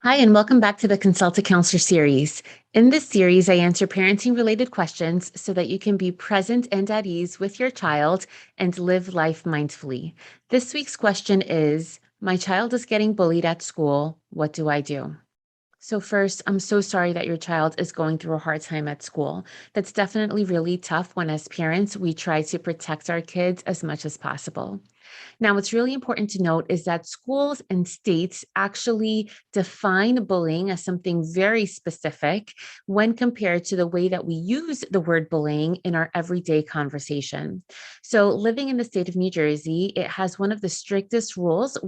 Hi, and welcome back to the Consult a Counselor series. In this series, I answer parenting-related questions so that you can be present and at ease with your child and live life mindfully. This week's question is, my child is getting bullied at school. What do I do? So first, I'm so sorry that your child is going through a hard time at school. That's definitely really tough when, as parents, we try to protect our kids as much as possible. Now, what's really important to note is that schools and states actually define bullying as something very specific when compared to the way that we use the word bullying in our everyday conversation. So, living in the state of New Jersey, it has one of the strictest rules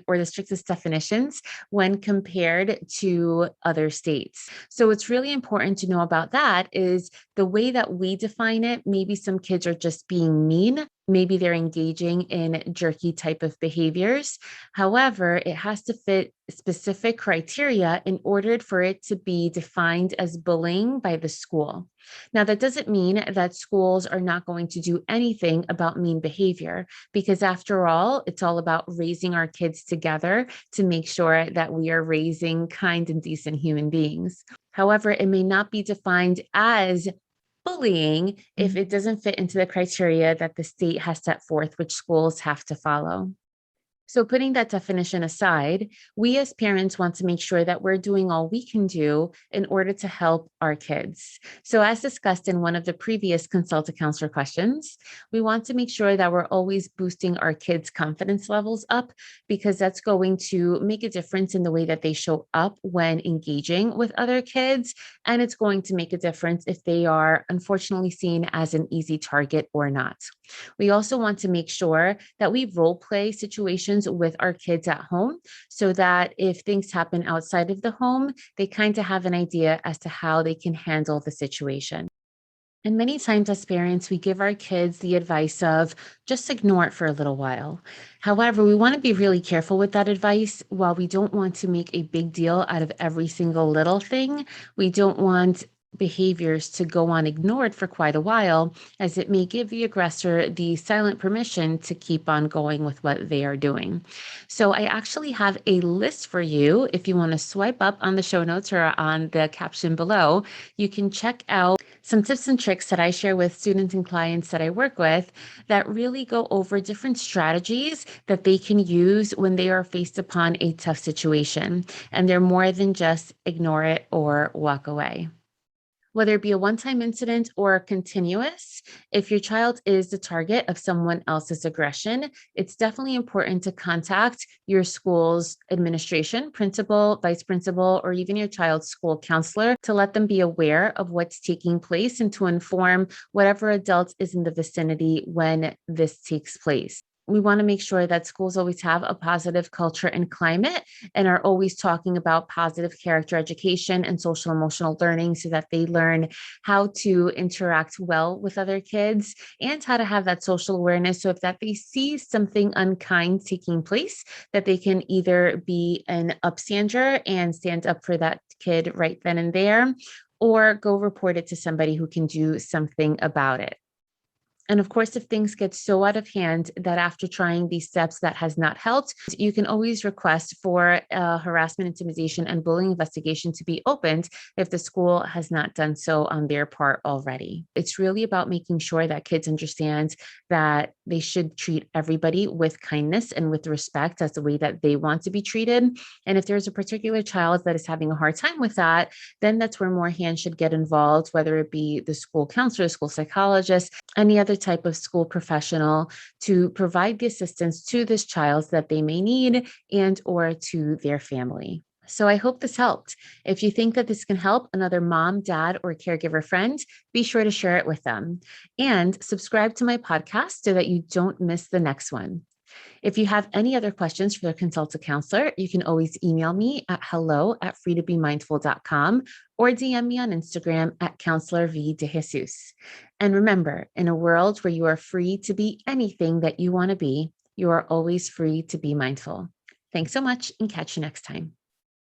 or the strictest definitions when compared to other states. So, what's really important to know about that is the way that we define it. Maybe some kids are just being mean. Maybe they're engaging in jerky type of behaviors. However, it has to fit specific criteria in order for it to be defined as bullying by the school. Now, that doesn't mean that schools are not going to do anything about mean behavior, because after all, it's all about raising our kids together to make sure that we are raising kind and decent human beings. However, it may not be defined as bullying if it doesn't fit into the criteria that the state has set forth, which schools have to follow. So, putting that definition aside, we as parents want to make sure that we're doing all we can do in order to help our kids. So, as discussed in one of the previous consult a counselor questions, we want to make sure that we're always boosting our kids' confidence levels up, because that's going to make a difference in the way that they show up when engaging with other kids. And it's going to make a difference if they are unfortunately seen as an easy target or not. We also want to make sure that we role play situations with our kids at home so that if things happen outside of the home, they kind of have an idea as to how they can handle the situation. And many times as parents, we give our kids the advice of just ignore it for a little while. However, we want to be really careful with that advice. While we don't want to make a big deal out of every single little thing, we don't want behaviors to go on ignored for quite a while, as it may give the aggressor the silent permission to keep on going with what they are doing. So I actually have a list for you. If you want to swipe up on the show notes or on the caption below, you can check out some tips and tricks that I share with students and clients that I work with that really go over different strategies that they can use when they are faced upon a tough situation. And they're more than just ignore it or walk away. Whether it be a one-time incident or continuous, if your child is the target of someone else's aggression, it's definitely important to contact your school's administration, principal, vice principal, or even your child's school counselor to let them be aware of what's taking place and to inform whatever adult is in the vicinity when this takes place. We want to make sure that schools always have a positive culture and climate and are always talking about positive character education and social emotional learning so that they learn how to interact well with other kids and how to have that social awareness, so if that they see something unkind taking place, that they can either be an upstander and stand up for that kid right then and there, or go report it to somebody who can do something about it. And of course, if things get so out of hand that after trying these steps that has not helped, you can always request for a harassment, intimidation, and bullying investigation to be opened if the school has not done so on their part already. It's really about making sure that kids understand that they should treat everybody with kindness and with respect as the way that they want to be treated. And if there's a particular child that is having a hard time with that, then that's where more hands should get involved, whether it be the school counselor, school psychologist, any other type of school professional, to provide the assistance to this child that they may need and or to their family. So I hope this helped. If you think that this can help another mom, dad, or caregiver friend, be sure to share it with them. And subscribe to my podcast so that you don't miss the next one. If you have any other questions for the Consult a Counselor, you can always email me at hello@freetobemindful.com or DM me on Instagram at Counselor V de Jesus. And remember, in a world where you are free to be anything that you want to be, you are always free to be mindful. Thanks so much and catch you next time.